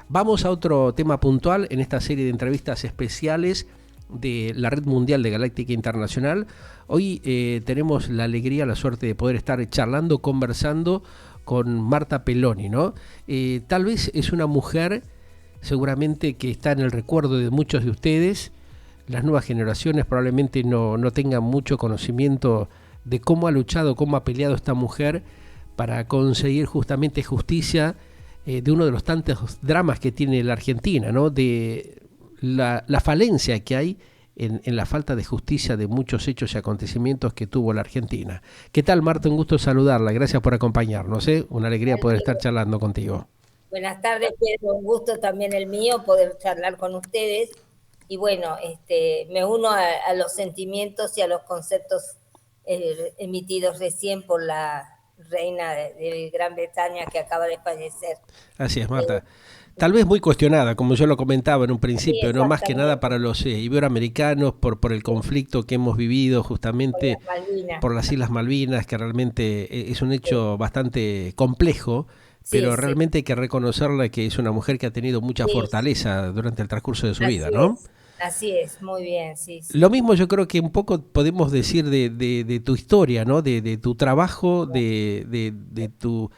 Vamos a otro tema puntual en esta serie de entrevistas especiales de la Red Mundial de Galáctica Internacional. Hoy tenemos la alegría, la suerte de poder estar charlando, conversando con Marta Peloni, ¿no? Tal vez es una mujer seguramente que está en el recuerdo de muchos de ustedes. Las nuevas generaciones probablemente no tengan mucho conocimiento de cómo ha luchado, cómo ha peleado esta mujer para conseguir justamente justicia de uno de los tantos dramas que tiene la Argentina, ¿no? De la falencia que hay en la falta de justicia de muchos hechos y acontecimientos que tuvo la Argentina. ¿Qué tal, Marta? Un gusto saludarla. Gracias por acompañarnos, ¿eh? Una alegría poder estar charlando contigo. Buenas tardes, Pedro. Un gusto también el mío poder charlar con ustedes. Y bueno, me uno a los sentimientos y a los conceptos emitidos recién por la reina de Gran Bretaña que acaba de fallecer. Así es, Marta. Tal vez muy cuestionada, como yo lo comentaba en un Sí, principio, no más que nada exactamente, para los iberoamericanos por el conflicto que hemos vivido con justamente las Malvinas. por las Islas Malvinas, que realmente es un Sí, hecho bastante complejo, sí, pero sí, realmente hay que reconocerle que es una mujer que ha tenido mucha sí, fortaleza durante el transcurso de su vida, así ¿no? es, así es, muy bien, sí, Lo sí. mismo yo creo que un poco podemos decir de tu historia, ¿no? De tu trabajo, de tu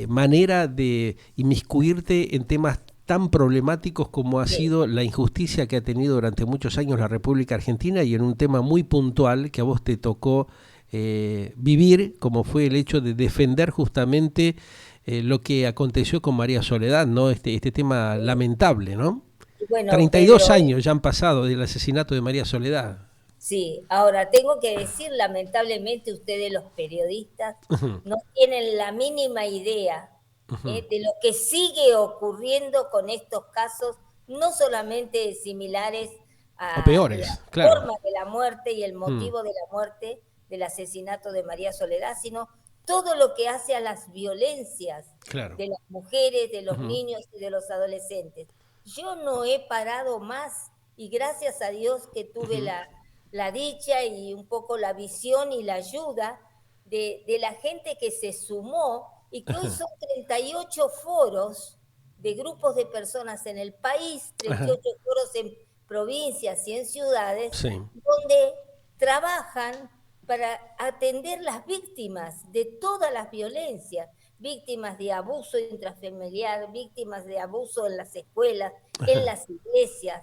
manera de inmiscuirte en temas tan problemáticos como ha Sí. sido la injusticia que ha tenido durante muchos años la República Argentina y en un tema muy puntual que a vos te tocó vivir, como fue el hecho de defender justamente lo que aconteció con María Soledad, ¿no? Este tema lamentable, ¿no? Y bueno, 32 Pedro, años ya han pasado del asesinato de María Soledad. sí, ahora tengo que decir, lamentablemente ustedes los periodistas no tienen la mínima idea de lo que sigue ocurriendo con estos casos, no solamente similares O a la peores, claro. forma de la muerte y el Mm, motivo de la muerte del asesinato de María Soledad, sino todo lo que hace a las violencias claro. de las mujeres, de los Ujú, niños y de los adolescentes. Yo no he parado más y gracias a Dios que tuve ujú. la dicha y un poco la visión y la ayuda de la gente que se sumó y que hoy Ajá, son 38 foros de grupos de personas en el país, ajá, 38 foros en provincias y en ciudades, sí. donde trabajan para atender las víctimas de todas las violencias, víctimas de abuso intrafamiliar, víctimas de abuso en las escuelas, en Ajá. las iglesias,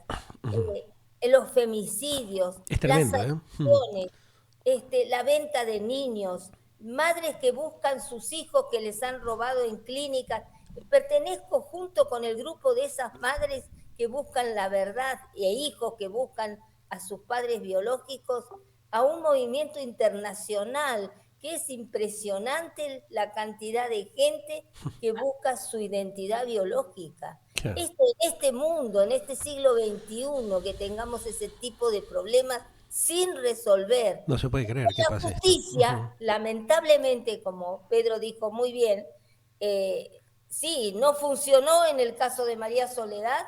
en los femicidios, Es las tremendo, ¿eh? Mm, adicciones, la venta de niños, madres que buscan sus hijos que les han robado en clínicas. Pertenezco junto con el grupo de esas madres que buscan la verdad e hijos que buscan a sus padres biológicos a un movimiento internacional que es impresionante la cantidad de gente que busca su identidad biológica. claro. Este mundo, en este siglo XXI, que tengamos ese tipo de problemas sin resolver. No se puede creer que La pase esto. Ujú. justicia, lamentablemente, como Pedro dijo muy bien, sí, no funcionó en el caso de María Soledad,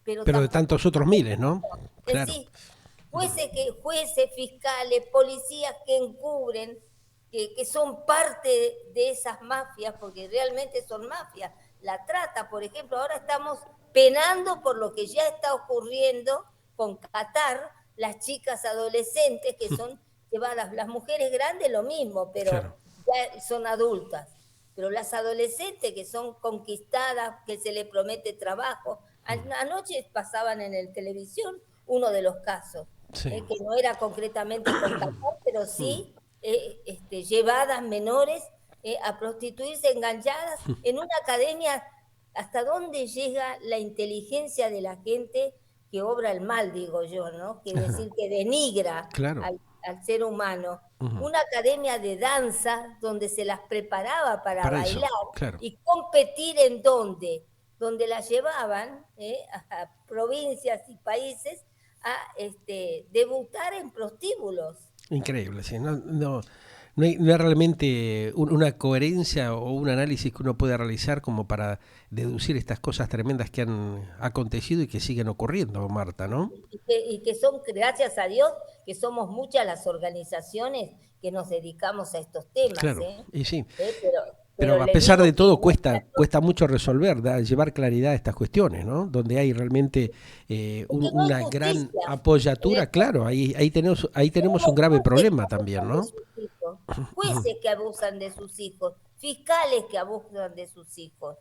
pero Pero de tampoco tantos otros miles, ¿no? en Claro. sí. Jueces, fiscales, policías que encubren, que son parte de esas mafias, porque realmente son mafias. La trata, por ejemplo, ahora estamos penando por lo que ya está ocurriendo con Qatar, las chicas adolescentes que son llevadas, las mujeres grandes lo mismo, pero Claro. ya son adultas. Pero las adolescentes que son conquistadas, que se les promete trabajo, anoche pasaban en el televisión uno de los casos, Sí. que no era concretamente con Qatar, pero sí llevadas menores a prostituirse, enganchadas en una academia. ¿Hasta dónde llega la inteligencia de la gente que obra el mal, digo yo, ¿no? Que Ajá. decir que denigra Claro. al ser humano. Ujú. Una academia de danza donde se las preparaba para Para eso, bailar claro. y competir en donde las llevaban a provincias y países a debutar en prostíbulos. Increíble, sí. No hay realmente una coherencia o un análisis que uno pueda realizar como para deducir estas cosas tremendas que han acontecido y que siguen ocurriendo, Marta, ¿no? Y que son, gracias a Dios, que somos muchas las organizaciones que nos dedicamos a estos temas, Claro, y sí. Pero pero Pero a le pesar digo de que todo muchas cuesta mucho resolver, llevar claridad a estas cuestiones, ¿no? Donde hay realmente es que no hay una gran justicia en apoyatura, esto. claro, ahí tenemos un Tenemos grave jueces que problema también, abusan de ¿no? sus hijos, jueces que abusan de sus hijos, fiscales que abusan de sus hijos.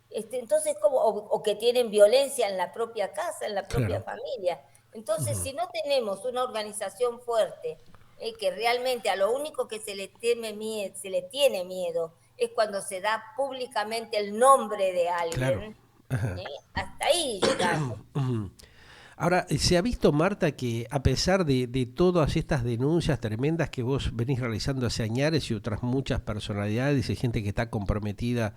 Entonces, ¿cómo? O que tienen violencia en la propia casa, en la propia Claro. familia. Entonces, si no tenemos una organización fuerte, que realmente a lo único que se le tiene miedo es cuando se da públicamente el nombre de Claro. alguien, Ajá. hasta ahí llegamos. Ujú. Ahora, se ha visto, Marta, que a pesar de todas estas denuncias tremendas que vos venís realizando hace años y otras muchas personalidades y gente que está comprometida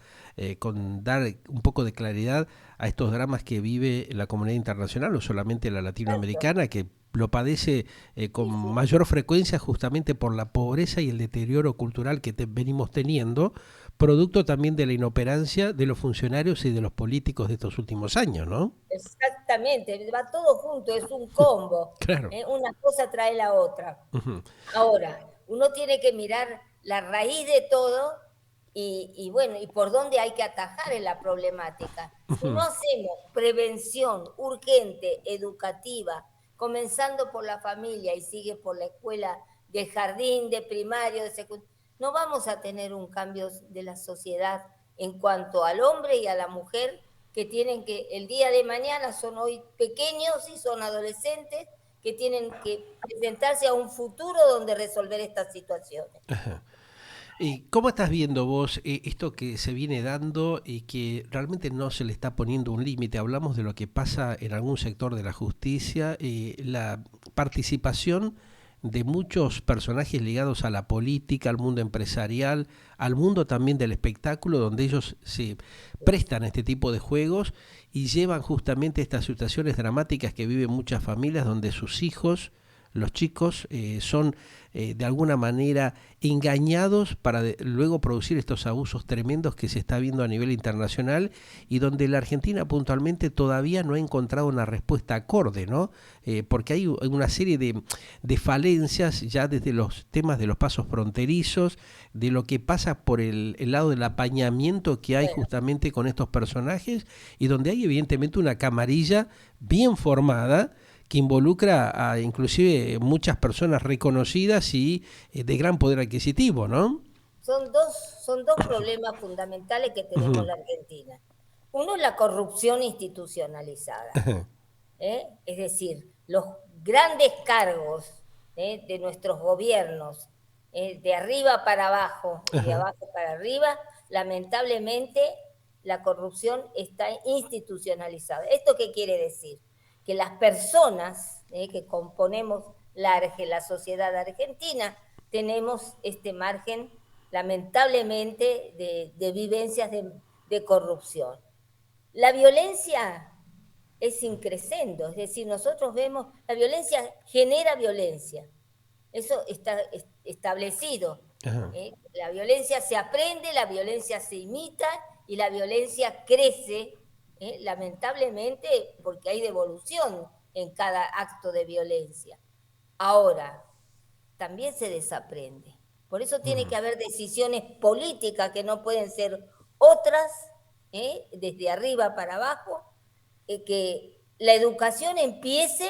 con dar un poco de claridad a estos dramas que vive la comunidad internacional, no solamente la Exacto. latinoamericana, que lo padece con Sí, sí. mayor frecuencia justamente por la pobreza y el deterioro cultural que venimos teniendo, producto también de la inoperancia de los funcionarios y de los políticos de estos últimos años, ¿no? Exactamente, va todo junto, es un combo. Claro. Una cosa trae la otra. Ujú. Ahora, uno tiene que mirar la raíz de todo bueno, y por dónde hay que atajar en la problemática. Si no Ujú. hacemos prevención urgente, educativa, comenzando por la familia y sigue por la escuela de jardín, de primario, de secundario, no vamos a tener un cambio de la sociedad en cuanto al hombre y a la mujer que tienen que, el día de mañana son hoy pequeños y son adolescentes que tienen que presentarse a un futuro donde resolver estas situaciones. ¿Y cómo estás viendo vos esto que se viene dando y que realmente no se le está poniendo un límite? Hablamos de lo que pasa en algún sector de la justicia, la participación de muchos personajes ligados a la política, al mundo empresarial, al mundo también del espectáculo, donde ellos se prestan a este tipo de juegos y llevan justamente estas situaciones dramáticas que viven muchas familias, donde sus hijos, los chicos, son de alguna manera engañados para luego producir estos abusos tremendos que se está viendo a nivel internacional y donde la Argentina puntualmente todavía no ha encontrado una respuesta acorde, ¿no? Porque hay una serie de falencias ya desde los temas de los pasos fronterizos, de lo que pasa por el lado del apañamiento que hay Bueno, justamente con estos personajes y donde hay evidentemente una camarilla bien formada que involucra a inclusive muchas personas reconocidas y de gran poder adquisitivo, ¿no? son dos problemas fundamentales que tenemos en Ujú. la Argentina. Uno es la corrupción institucionalizada, es decir, los grandes cargos de nuestros gobiernos, de arriba para abajo y de Ajá. abajo para arriba, lamentablemente la corrupción está institucionalizada. ¿Esto qué quiere decir? Que las personas que componemos la sociedad argentina tenemos este margen, lamentablemente, de vivencias de corrupción. La violencia es increscendo, es decir, nosotros vemos, la violencia genera violencia, eso está establecido. Ajá. La violencia se aprende, la violencia se imita y la violencia crece, lamentablemente, porque hay devolución en cada acto de violencia. Ahora, también se desaprende. Por eso tiene que haber decisiones políticas que no pueden ser otras, desde arriba para abajo, que la educación empiece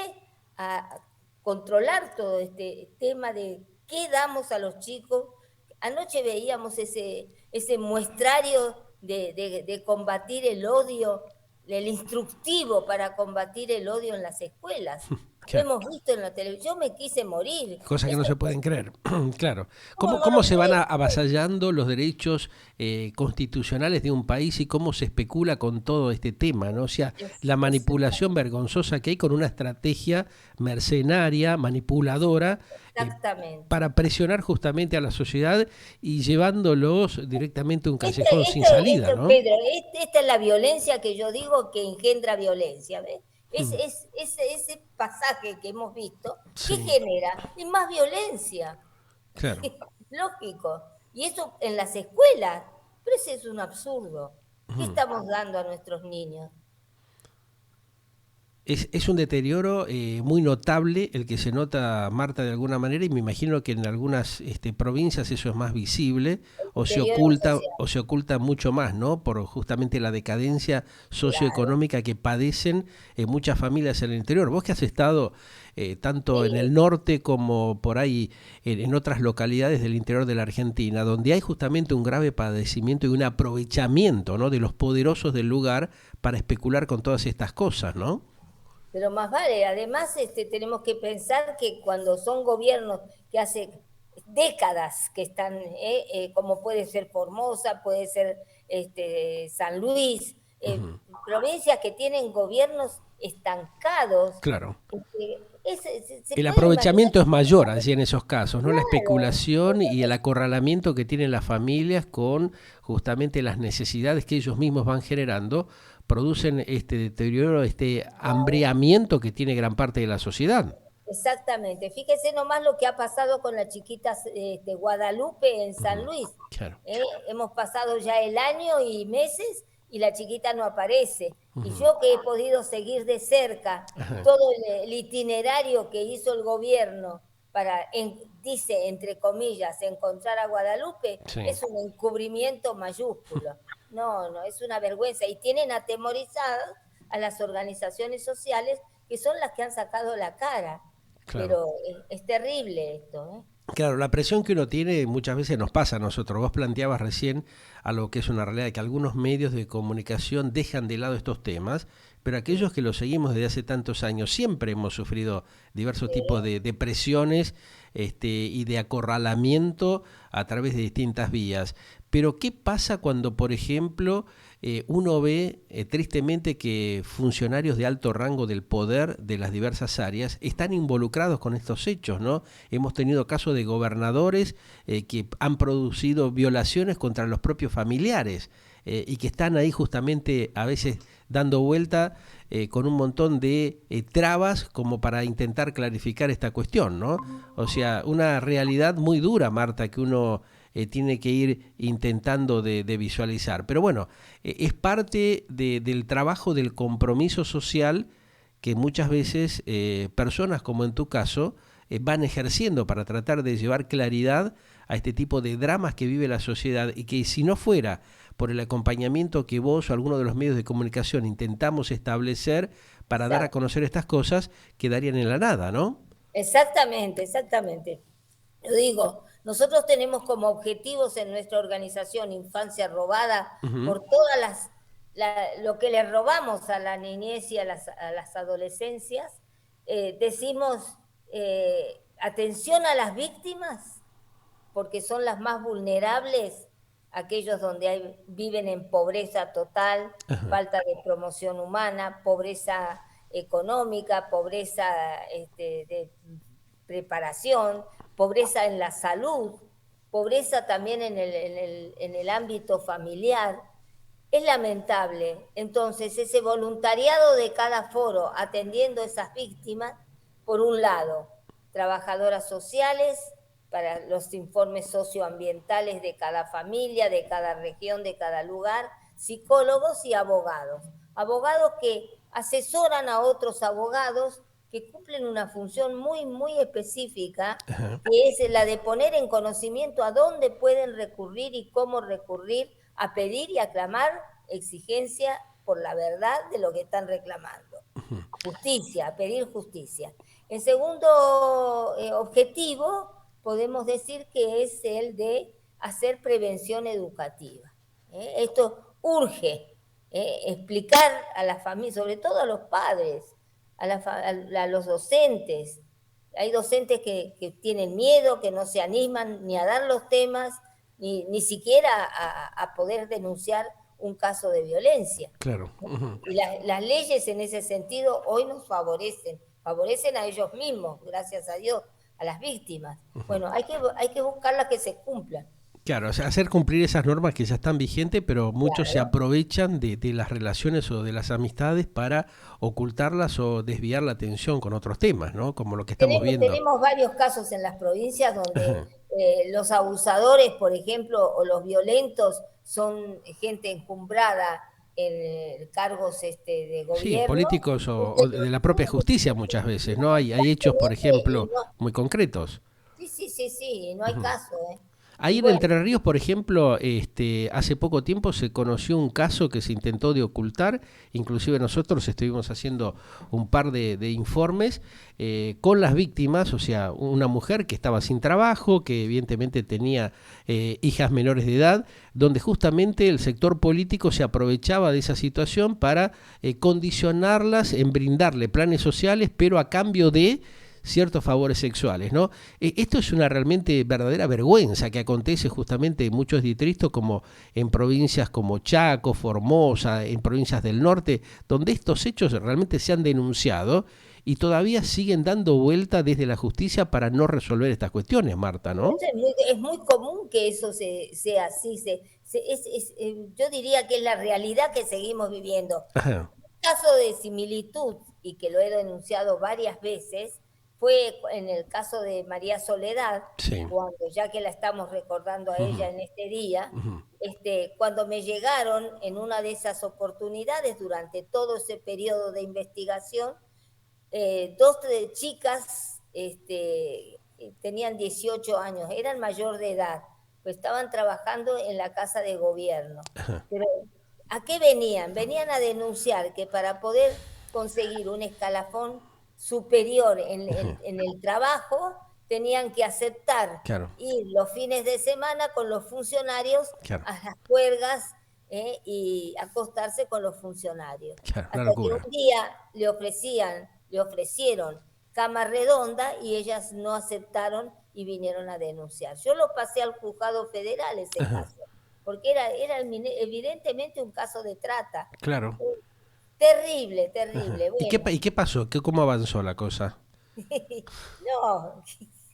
a controlar todo este tema de qué damos a los chicos. Anoche veíamos ese muestrario de combatir el odio, el instructivo para combatir el odio en las escuelas. Lo Claro. hemos visto en la televisión, yo me quise morir. Cosas que no Eso, se pueden creer. Claro. ¿cómo no ¿Cómo lo se van puede creer? avasallando los derechos constitucionales de un país y cómo se especula con todo este tema, ¿no? O sea, la manipulación vergonzosa que hay con una estrategia mercenaria, manipuladora, eh, Exactamente. para presionar justamente a la sociedad y llevándolos directamente a un Este, callejón sin salida, ¿no? Pedro, esta es la violencia que yo digo que engendra violencia. ¿Ves? Ese pasaje que hemos visto, ¿qué Sí, genera? Y más violencia. claro. Lógico. Y eso en las escuelas. Pero ese es un absurdo. ¿Qué estamos dando a nuestros niños? Es un deterioro muy notable el que se nota, Marta, de alguna manera, y me imagino que en algunas provincias eso es más visible Deterioro social, o se oculta mucho más, ¿no? Por justamente la decadencia claro. socioeconómica que padecen muchas familias en el interior. Vos que has estado tanto en Sí, el norte como por ahí en otras localidades del interior de la Argentina, donde hay justamente un grave padecimiento y un aprovechamiento, ¿no?, de los poderosos del lugar para especular con todas estas cosas, ¿no? pero más vale. Además, tenemos que pensar que cuando son gobiernos que hace décadas que están, como puede ser Formosa, puede ser San Luis, Ujú. provincias que tienen gobiernos estancados, Claro. se El pueden imaginar. aprovechamiento es mayor allí en esos casos, ¿no? La Claro, especulación y el acorralamiento que tienen las familias con justamente las necesidades que ellos mismos van generando, producen este deterioro, este claro. hambriamiento que tiene gran parte de la sociedad. Exactamente. Fíjese nomás lo que ha pasado con la chiquita Guadalupe en San Ujú. Luis. Claro. Hemos pasado ya el año y meses y la chiquita no aparece. Y Ujú. yo que he podido seguir de cerca Ajá. todo el itinerario que hizo el gobierno para, dice, entre comillas, encontrar a Guadalupe, Sí. es un encubrimiento mayúsculo. No, no, es una vergüenza. Y tienen atemorizadas a las organizaciones sociales que son las que han sacado la cara. Claro. Pero es terrible esto, ¿eh? Claro, la presión que uno tiene muchas veces nos pasa a nosotros. Vos planteabas recién algo que es una realidad, que algunos medios de comunicación dejan de lado estos temas, pero aquellos que los seguimos desde hace tantos años siempre hemos sufrido diversos tipos Sí, de presiones y de acorralamiento a través de distintas vías. Pero ¿qué pasa cuando, por ejemplo, uno ve tristemente que funcionarios de alto rango del poder de las diversas áreas están involucrados con estos hechos, ¿no? Hemos tenido casos de gobernadores que han producido violaciones contra los propios familiares y que están ahí justamente a veces dando vuelta con un montón de trabas como para intentar clarificar esta cuestión, ¿no? O sea, una realidad muy dura, Marta, que uno tiene que ir intentando de visualizar. Pero bueno, es parte del trabajo del compromiso social que muchas veces personas como en tu caso van ejerciendo para tratar de llevar claridad a este tipo de dramas que vive la sociedad y que si no fuera por el acompañamiento que vos o alguno de los medios de comunicación intentamos establecer para dar a exacto. conocer estas cosas, quedarían en la nada, ¿no? Exactamente, exactamente. Yo digo, nosotros tenemos como objetivos en nuestra organización Infancia Robada Ujú. por todas lo que le robamos a la niñez y a las adolescencias. Decimos atención a las víctimas porque son las más vulnerables, aquellos donde viven en pobreza total, Ajá. falta de promoción humana, pobreza económica, pobreza de preparación, pobreza en la salud, pobreza también en el ámbito familiar. Es lamentable. Entonces, ese voluntariado de cada foro atendiendo a esas víctimas, por un lado, trabajadoras sociales para los informes socioambientales de cada familia, de cada región, de cada lugar, psicólogos y abogados. Abogados que asesoran a otros abogados que cumplen una función muy, muy específica, Ajá. que es la de poner en conocimiento a dónde pueden recurrir y cómo recurrir a pedir y a clamar exigencia por la verdad de lo que están reclamando. Justicia, a pedir justicia. El segundo objetivo podemos decir que es el de hacer prevención educativa. Esto urge explicar a la familia, sobre todo a los padres, a los docentes. Hay docentes que tienen miedo, que no se animan ni a dar los temas, ni siquiera a poder denunciar un caso de violencia. Claro. Ujú. Y las leyes en ese sentido hoy nos favorecen a ellos mismos, gracias a Dios, a las víctimas. Bueno, hay que buscarlas que se cumplan. Claro, o sea, hacer cumplir esas normas que ya están vigentes, pero muchos se Claro. aprovechan de las relaciones o de las amistades para ocultarlas o desviar la atención con otros temas, ¿no? Como lo que estamos viendo. Tenemos varios casos en las provincias donde Ajá. los abusadores, por ejemplo, o los violentos son gente encumbrada en cargos de Sí, gobierno. políticos o de la propia justicia muchas veces, ¿no? Hay hechos, por Y ejemplo, no, muy concretos. sí, sí, sí, sí, no hay caso, ¿eh? Ahí Y en bueno, Entre Ríos, por ejemplo, hace poco tiempo se conoció un caso que se intentó de ocultar, inclusive nosotros estuvimos haciendo un par de informes con las víctimas, o sea, una mujer que estaba sin trabajo, que evidentemente tenía hijas menores de edad, donde justamente el sector político se aprovechaba de esa situación para condicionarlas en brindarle planes sociales, pero a cambio de ciertos favores sexuales, ¿no? Esto es una realmente verdadera vergüenza que acontece justamente en muchos distritos, como en provincias como Chaco, Formosa, en provincias del norte, donde estos hechos realmente se han denunciado y todavía siguen dando vuelta desde la justicia para no resolver estas cuestiones, Marta, ¿no? es muy común que eso sea así. Yo diría que es la realidad que seguimos viviendo. Ajá, Un caso de similitud, y que lo he denunciado varias veces, fue en el caso de María Soledad, sí. cuando ya que la estamos recordando a Ujú, ella en este día, ujú, cuando me llegaron en una de esas oportunidades durante todo ese periodo de investigación, dos chicas tenían 18 años, eran mayor de edad, pues estaban trabajando en la casa de gobierno. Pero ¿a qué venían? Venían a denunciar que para poder conseguir un escalafón superior ujú. en el trabajo, tenían que aceptar Claro, ir los fines de semana con los funcionarios claro, a las juergas, y acostarse con los funcionarios. claro, una Hasta que locura. un día le ofrecieron cama redonda y ellas no aceptaron y vinieron a denunciar. Yo lo pasé al juzgado federal ese Ajá, caso, porque era evidentemente un caso de trata. claro. Terrible, Ajá. terrible. ¿Y qué, Bueno, y qué pasó? ¿Cómo avanzó la cosa? no,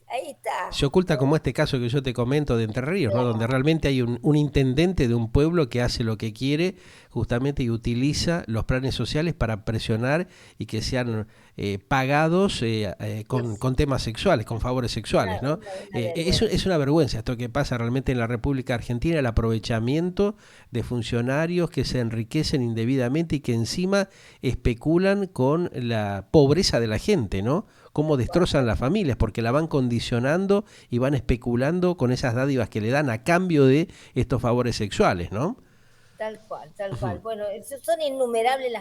ahí está. Se oculta como este caso que yo te comento de Entre Ríos, ¿no? Donde No, realmente hay un intendente de un pueblo que hace lo que quiere justamente y utiliza los planes sociales para presionar y que sean pagados es con temas sexuales, con favores sexuales, ¿no? una vergüenza. Es una vergüenza esto que pasa realmente en la República Argentina, el aprovechamiento de funcionarios que se enriquecen indebidamente y que encima especulan con la pobreza de la gente, ¿no? Cómo destrozan las familias, porque la van condicionando y van especulando con esas dádivas que le dan a cambio de estos favores sexuales, ¿no? Tal cual, tal Ujú. cual. Bueno, son innumerables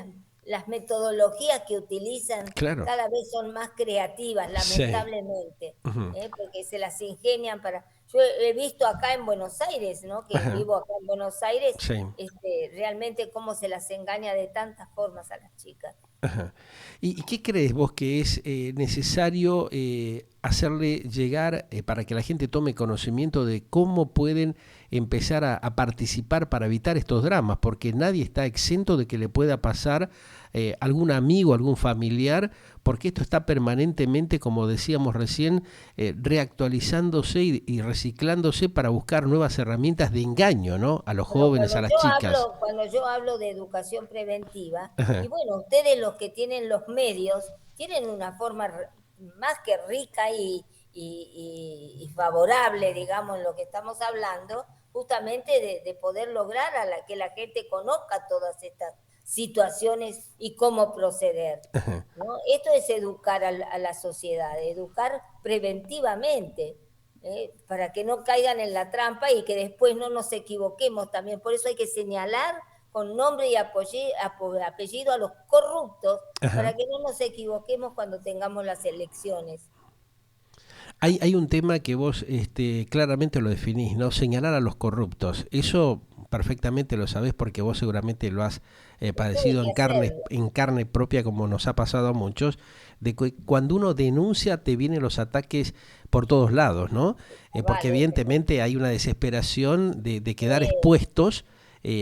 las metodologías que utilizan, Claro. cada vez son más creativas, Sí. lamentablemente, Ujú. porque se las ingenian para... Yo he visto acá en Buenos Aires, ¿no? Que Ajá. vivo acá en Buenos Aires, Sí. realmente cómo se las engaña de tantas formas a las chicas. Ajá. Y qué crees vos que es necesario hacerle llegar para que la gente tome conocimiento de cómo pueden empezar a participar para evitar estos dramas? Porque nadie está exento de que le pueda pasar algún amigo, algún familiar, porque esto está permanentemente, como decíamos recién, reactualizándose y reciclándose para buscar nuevas herramientas de engaño, ¿no? A los Bueno, jóvenes, a las chicas. cuando yo hablo de educación preventiva, y Ajá. bueno, ustedes los que tienen los medios, tienen una forma más que rica y favorable, digamos, en lo que estamos hablando, justamente de poder lograr que la gente conozca todas estas situaciones y cómo proceder, ¿no? Esto es educar a la sociedad, educar preventivamente, para que no caigan en la trampa y que después no nos equivoquemos también. Por eso hay que señalar con nombre y apellido a los corruptos, Ajá. para que no nos equivoquemos cuando tengamos las elecciones. Hay un tema que vos claramente lo definís, ¿no? Señalar a los corruptos. Eso perfectamente lo sabés porque vos seguramente lo has Esto hay padecido que hacerlo. en carne propia, como nos ha pasado a muchos, de que cuando uno denuncia te vienen los ataques por todos lados, ¿no? Porque Vale, evidentemente hay una desesperación de quedar eh, expuestos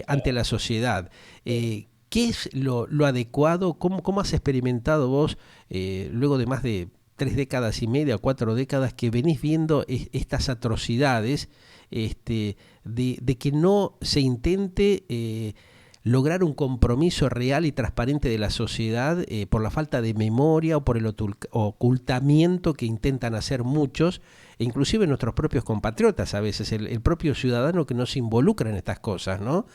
ante eh, la sociedad. sí. ¿Qué es lo adecuado? ¿Cómo has experimentado vos, luego de más de 3 décadas y media, 4 décadas, que venís viendo estas atrocidades, de que no se intente lograr un compromiso real y transparente de la sociedad por la falta de memoria o por el ocultamiento que intentan hacer muchos, e inclusive nuestros propios compatriotas a veces, el propio ciudadano que no se involucra en estas cosas, ¿no?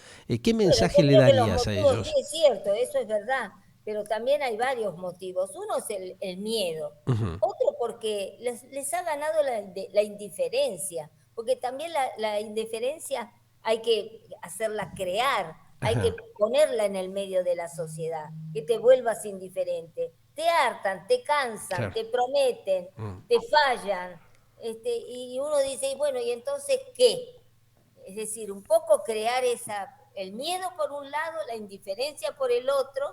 ¿Qué mensaje le darías a ellos? Sí, es cierto, eso es verdad, pero también hay varios motivos. Uno es el miedo, otro porque les ha ganado la indiferencia, porque también la indiferencia hay que hacerla crear, hay que Ajá. ponerla en el medio de la sociedad, que te vuelvas indiferente. Te hartan, te cansan, Claro. te prometen, te fallan, y uno dice, y bueno, ¿y entonces qué? Es decir, un poco crear el miedo por un lado, la indiferencia por el otro,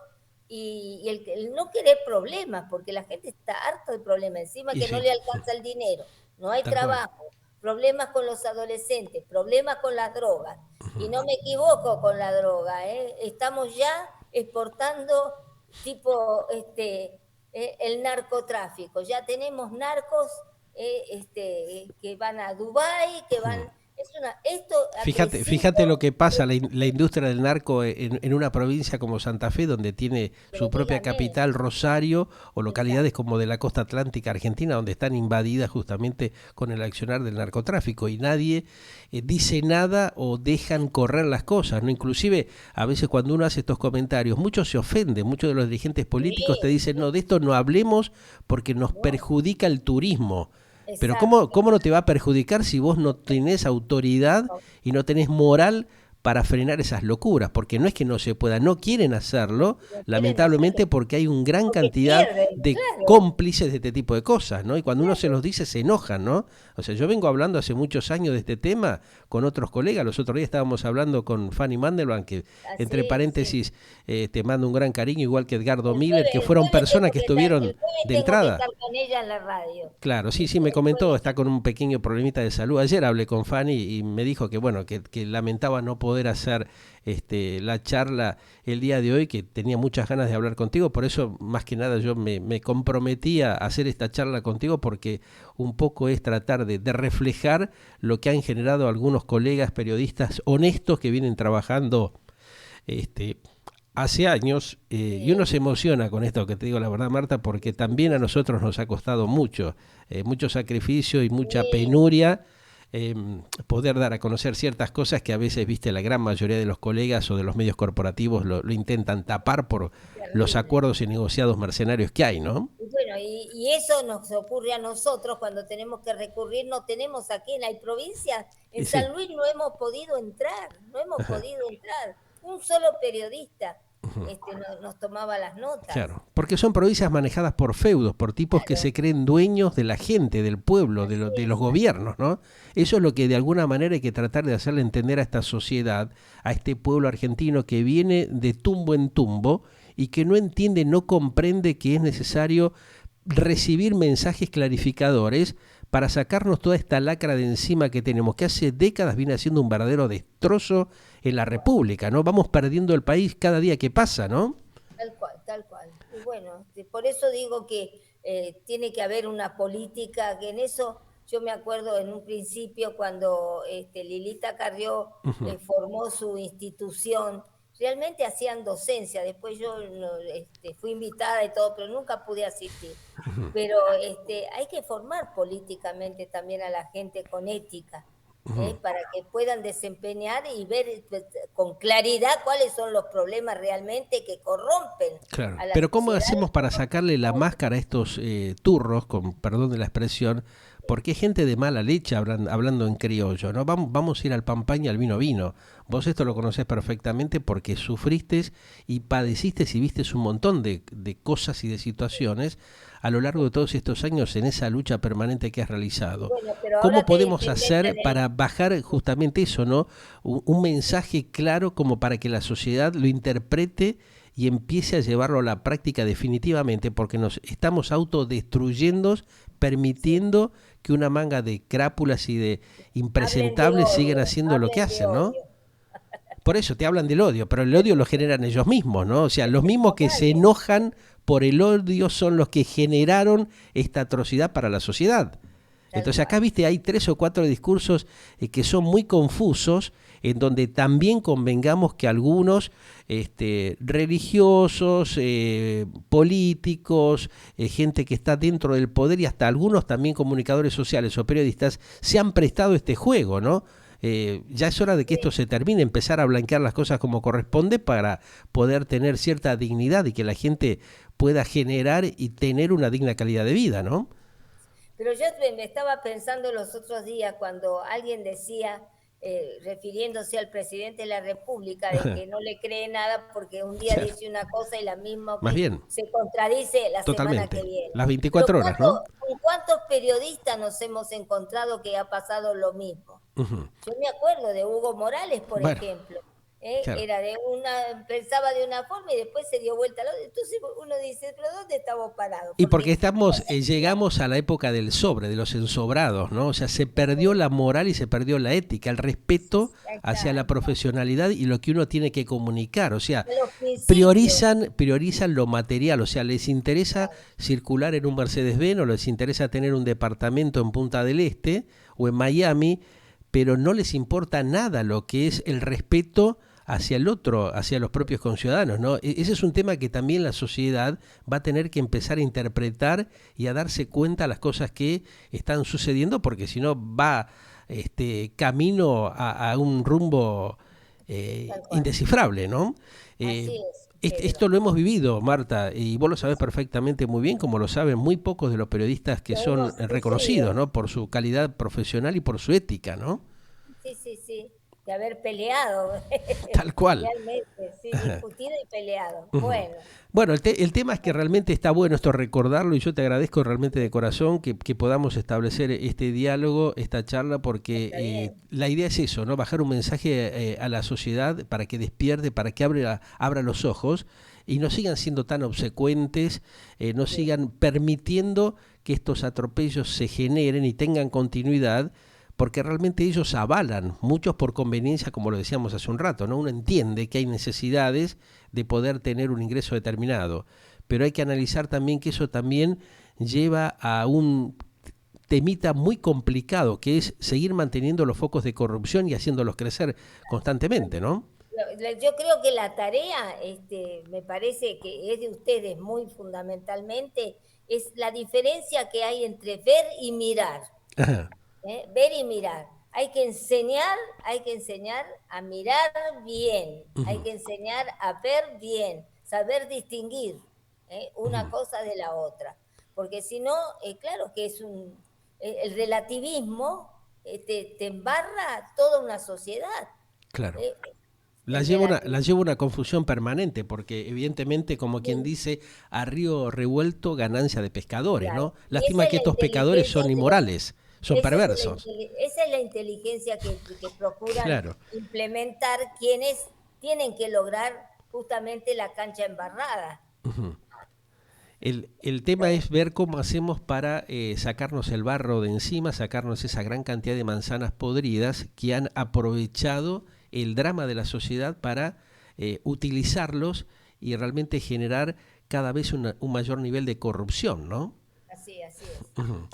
y el no querer problemas, porque la gente está harta de problemas, encima Y que no sí, le alcanza el dinero, no hay tal cual. trabajo, problemas con los adolescentes, problemas con las drogas. Y no me equivoco con la droga, ¿eh? Estamos ya exportando tipo el narcotráfico, ya tenemos narcos que van a Dubái, que van... esto Fíjate precisa lo que pasa, la industria del narco en una provincia como Santa Fe, donde tiene pero su propia dígame, capital, Rosario, o localidades exacto, como de la costa atlántica argentina, donde están invadidas justamente con el accionar del narcotráfico, y nadie dice nada o dejan correr las cosas, ¿no? Inclusive, a veces cuando uno hace estos comentarios, muchos se ofenden, muchos de los dirigentes políticos te sí, dicen, no, de esto no hablemos porque nos no, perjudica el turismo. Pero exacto, ¿cómo no te va a perjudicar si vos no tenés autoridad no, y no tenés moral para frenar esas locuras? Porque no es que no se pueda, no quieren hacerlo, no quieren lamentablemente hacerlo, porque hay una gran porque cantidad pierden, de claro, cómplices de este tipo de cosas, ¿no? Y cuando uno se claro, los dice se enojan, ¿no? O sea, yo vengo hablando hace muchos años de este tema con otros colegas. Los otros días estábamos hablando con Fanny Mandelbaum, que entre así, sí. paréntesis te mando un gran cariño, igual que Edgardo El Miller, jueves, que el fueron jueves personas tengo que que estar, estuvieron el jueves de tengo que entrada. estar con ella en la radio. Claro, sí, sí, me El comentó, jueves, está con un pequeño problemita de salud. Ayer hablé con Fanny y me dijo que bueno, que lamentaba no poder hacer la charla el día de hoy, que tenía muchas ganas de hablar contigo. Por eso, más que nada, yo me comprometí a hacer esta charla contigo, porque un poco es tratar de reflejar lo que han generado algunos colegas periodistas honestos que vienen trabajando este, hace años, y uno sí, se emociona con esto que te digo la verdad, Marta, porque también a nosotros nos ha costado mucho, mucho sacrificio y mucha sí, penuria, eh, poder dar a conocer ciertas cosas que a veces, viste, la gran mayoría de los colegas o de los medios corporativos lo intentan tapar por los terrible. acuerdos y negociados mercenarios que hay, ¿no? Y bueno, y eso nos ocurre a nosotros cuando tenemos que recurrir, no tenemos aquí en la provincia, en Y sí. San Luis no hemos podido entrar, no hemos podido entrar. Un solo periodista nos tomaba las notas. Claro, porque son provincias manejadas por feudos, por tipos que Claro, se creen dueños de la gente, del pueblo, así de los es, gobiernos, ¿no? Eso es lo que de alguna manera hay que tratar de hacerle entender a esta sociedad, a este pueblo argentino que viene de tumbo en tumbo y que no entiende, no comprende que es necesario recibir mensajes clarificadores para sacarnos toda esta lacra de encima que tenemos, que hace décadas viene haciendo un verdadero destrozo en la República, ¿no? Vamos perdiendo el país cada día que pasa, ¿no? tal cual, tal cual. Y bueno, por eso digo que tiene que haber una política, que en eso yo me acuerdo en un principio cuando Lilita Carrió formó su institución, realmente hacían docencia, después yo no, fui invitada y todo, pero nunca pude asistir. Pero hay que formar políticamente también a la gente con ética, para que puedan desempeñar y ver con claridad cuáles son los problemas realmente que corrompen Claro, a la pero ¿cómo sociedad. hacemos para sacarle la máscara a estos turros, con perdón de la expresión, porque hay gente de mala leche hablando en criollo, ¿no? Vamos a ir al pan pan y al vino vino. Vos esto lo conocés perfectamente porque sufriste y padeciste y viste un montón de cosas y de situaciones a lo largo de todos estos años en esa lucha permanente que has realizado. Bueno, pero ¿Cómo ahora podemos te inventan hacer para bajar justamente eso, ¿no? Un mensaje claro como para que la sociedad lo interprete y empiece a llevarlo a la práctica definitivamente, porque nos estamos autodestruyendo, sí, permitiendo que una manga de crápulas y de impresentables sigan haciendo lo que hablen de hacen, ¿no? odio. Por eso te hablan del odio, pero el odio lo generan ellos mismos, ¿no? O sea, los mismos que se Totalmente. enojan por el odio son los que generaron esta atrocidad para la sociedad. Entonces acá, viste, hay 3 o 4 discursos que son muy confusos, en donde también convengamos que algunos religiosos, políticos, gente que está dentro del poder y hasta algunos también comunicadores sociales o periodistas se han prestado a este juego, ¿no? Ya es hora de que esto se termine, empezar a blanquear las cosas como corresponde para poder tener cierta dignidad y que la gente pueda generar y tener una digna calidad de vida, ¿no? Pero yo me estaba pensando los otros días cuando alguien decía, refiriéndose al presidente de la República, de que no le cree nada porque un día dice una cosa y la misma Más bien, se contradice la semana que totalmente. viene. Las Pero 24 horas, ¿no? ¿con cuántos periodistas nos hemos encontrado que ha pasado lo mismo? Yo me acuerdo de Hugo Morales, por Bueno, ejemplo. claro. Era pensaba de una forma y después se dio vuelta a la otra. Entonces uno dice, ¿pero dónde estamos parados? Y porque Porque estamos, llegamos a la época del sobre, de los ensobrados, ¿no? O sea, se perdió la moral y se perdió la ética, el respeto hacia la profesionalidad y lo que uno tiene que comunicar. O sea, los principios. priorizan lo material, o sea, les interesa circular en un Mercedes-Benz o les interesa tener un departamento en Punta del Este o en Miami, pero no les importa nada lo que es el respeto hacia el otro, hacia los propios conciudadanos, ¿no? Ese es un tema que también la sociedad va a tener que empezar a interpretar y a darse cuenta de las cosas que están sucediendo, porque si no va camino a un rumbo indescifrable, ¿no? Así es, Esto Pedro. lo hemos vivido, Marta, y vos lo sabés perfectamente muy bien, como lo saben muy pocos de los periodistas que Lo son hemos reconocidos, sufrido. ¿no? Por su calidad profesional y por su ética, ¿no? Sí, sí, sí. De haber peleado. Tal cual. Realmente, sí, discutido y peleado. Ujú. Bueno, Bueno, el tema es que realmente está bueno esto recordarlo y yo te agradezco realmente de corazón que podamos establecer este diálogo, esta charla, porque está bien. la idea es eso, ¿no? Bajar un mensaje a la sociedad para que despierte, para que abra los ojos y no sigan siendo tan obsecuentes, no Sí, sigan permitiendo que estos atropellos se generen y tengan continuidad, porque realmente ellos avalan, muchos por conveniencia, como lo decíamos hace un rato, ¿no? Uno entiende que hay necesidades de poder tener un ingreso determinado, pero hay que analizar también que eso también lleva a un temita muy complicado, que es seguir manteniendo los focos de corrupción y haciéndolos crecer constantemente, ¿no? yo creo que la tarea, me parece que es de ustedes muy fundamentalmente, es la diferencia que hay entre ver y mirar. Ver y mirar. Hay que enseñar a mirar bien, hay Ujú, que enseñar a ver bien, saber distinguir una ujú, cosa de la otra. Porque si no, claro que el relativismo te embarra toda una sociedad. claro. Eh, el relativismo. La lleva una confusión permanente, porque evidentemente, como quien Sí, dice, a río revuelto ganancia de pescadores, claro. ¿no? Y Lástima que estos pecadores son inmorales, son perversos. esa es la inteligencia que procuran Claro. implementar quienes tienen que lograr justamente la cancha embarrada. Ujú. El tema es ver cómo hacemos para sacarnos el barro de encima, sacarnos esa gran cantidad de manzanas podridas que han aprovechado el drama de la sociedad para utilizarlos y realmente generar cada vez un mayor nivel de corrupción, ¿no? Así es. Ujú. Bueno,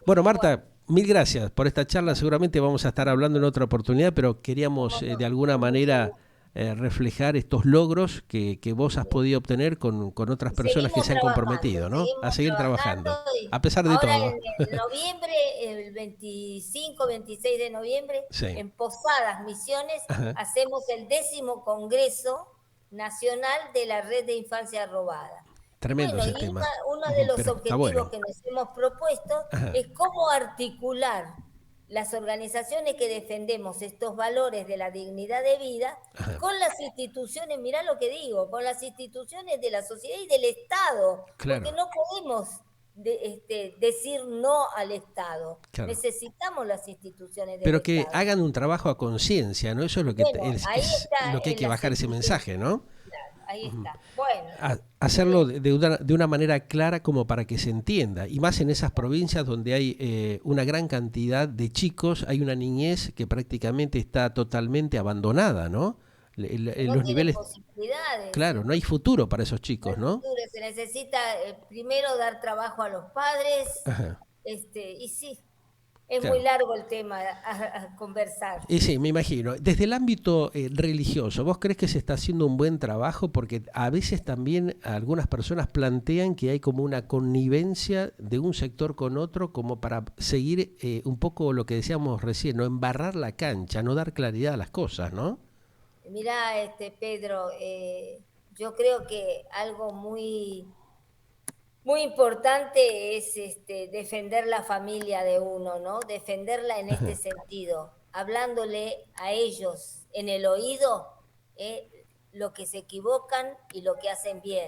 Bueno, Marta, mil gracias por esta charla. Seguramente vamos a estar hablando en otra oportunidad, pero queríamos cómo no, de alguna con mucho manera gusto. reflejar estos logros que vos has podido obtener con otras Y personas que se han comprometido, ¿no? A seguimos seguir trabajando trabajando, y a pesar de ahora todo. en noviembre, el 25, 26 de noviembre, Sí. en Posadas, Misiones, Ajá. hacemos el 10º Congreso Nacional de la Red de Infancia Robada. Y Tremendo bueno, ese y tema. uno de Ujú, los pero está objetivos bueno. que nos hemos propuesto Ajá. es cómo articular las organizaciones que defendemos estos valores de la dignidad de vida Ajá. con las instituciones, mirá lo que digo, con las instituciones de la sociedad y del Estado, porque Claro, no podemos decir no al Estado, claro. necesitamos las instituciones del Pero que Estado. hagan un trabajo a conciencia, ¿no? Eso es lo que Bueno, ahí es lo está que hay que las bajar ese mensaje, exigencias, ¿no? claro, ahí está. Bueno, Hacerlo de una manera clara como para que se entienda, y más en esas provincias donde hay una gran cantidad de chicos, hay una niñez que prácticamente está totalmente abandonada, ¿no? que no Los tienen niveles, posibilidades. claro, no hay futuro para esos No hay chicos, ¿no? futuro, se necesita primero dar trabajo a los padres, Ajá. y sí, Es Claro. muy largo el tema a conversar. Y sí, me imagino. Desde el ámbito religioso, ¿vos crees que se está haciendo un buen trabajo? Porque a veces también algunas personas plantean que hay como una connivencia de un sector con otro como para seguir un poco lo que decíamos recién, no embarrar la cancha, no dar claridad a las cosas, ¿no? Mirá, Pedro, yo creo que algo muy importante es defender la familia de uno, ¿no? Defenderla en este sentido, hablándole a ellos en el oído lo que se equivocan y lo que hacen bien.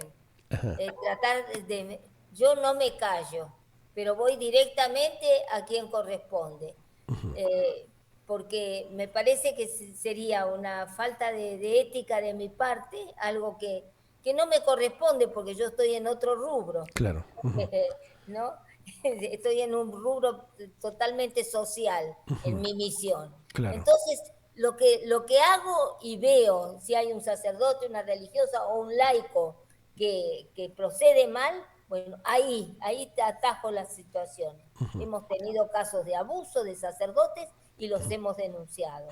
Yo no me callo, pero voy directamente a quien corresponde. Eh, Porque me parece que sería una falta de ética de mi parte, algo que no me corresponde porque yo estoy en otro rubro, Claro. Ujú. ¿no? Estoy en un rubro totalmente social en Ujú. mi misión. Claro. Entonces, lo que hago y veo, si hay un sacerdote, una religiosa o un laico que procede mal, bueno, ahí te atajo la situación. Hemos tenido casos de abuso de sacerdotes y los hemos denunciado.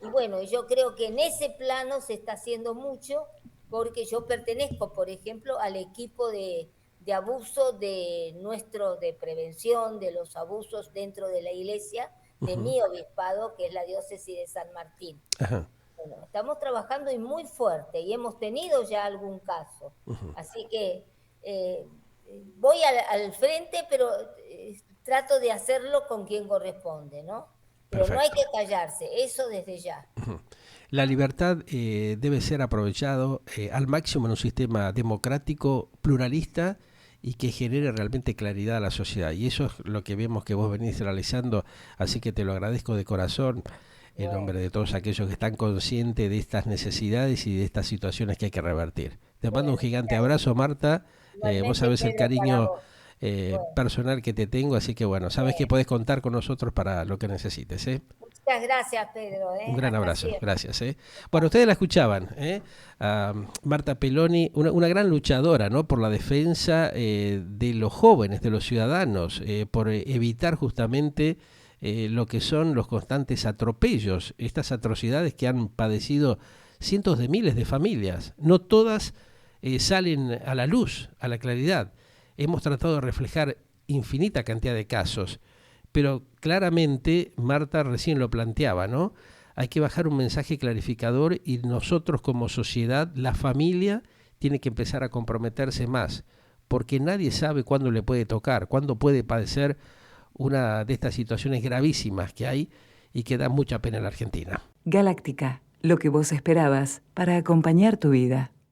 Y bueno, yo creo que en ese plano se está haciendo mucho porque yo pertenezco, por ejemplo, al equipo de abuso de prevención de los abusos dentro de la iglesia, de Ujú. mi obispado, que es la diócesis de San Martín. Ajá. Bueno, estamos trabajando y muy fuerte y hemos tenido ya algún caso. Así que voy al frente, pero trato de hacerlo con quien corresponde, ¿no? Pero no hay Perfecto. que callarse, eso desde ya. La libertad debe ser aprovechado al máximo en un sistema democrático, pluralista y que genere realmente claridad a la sociedad. Y eso es lo que vemos que vos venís realizando, así que te lo agradezco de corazón en Bueno, nombre de todos aquellos que están conscientes de estas necesidades y de estas situaciones que hay que revertir. Te mando un bueno, gigante abrazo, Marta. Vos igualmente sabés el Pedro para cariño vos. Bueno, personal que te tengo, así que bueno, sabes que bueno. podés contar con nosotros para lo que necesites, ¿eh? Muchas gracias, Pedro. Un gran Hasta abrazo, siempre. gracias. Bueno, ustedes la escuchaban, a Marta Peloni, una gran luchadora, ¿no? Por la defensa de los jóvenes, de los ciudadanos, por evitar justamente lo que son los constantes atropellos, estas atrocidades que han padecido cientos de miles de familias. No todas salen a la luz, a la claridad. Hemos tratado de reflejar infinita cantidad de casos, pero claramente Marta recién lo planteaba, ¿no? Hay que bajar un mensaje clarificador y nosotros como sociedad, la familia, tiene que empezar a comprometerse más, porque nadie sabe cuándo le puede tocar, cuándo puede padecer una de estas situaciones gravísimas que hay y que da mucha pena en la Argentina. Galáctica, lo que vos esperabas para acompañar tu vida.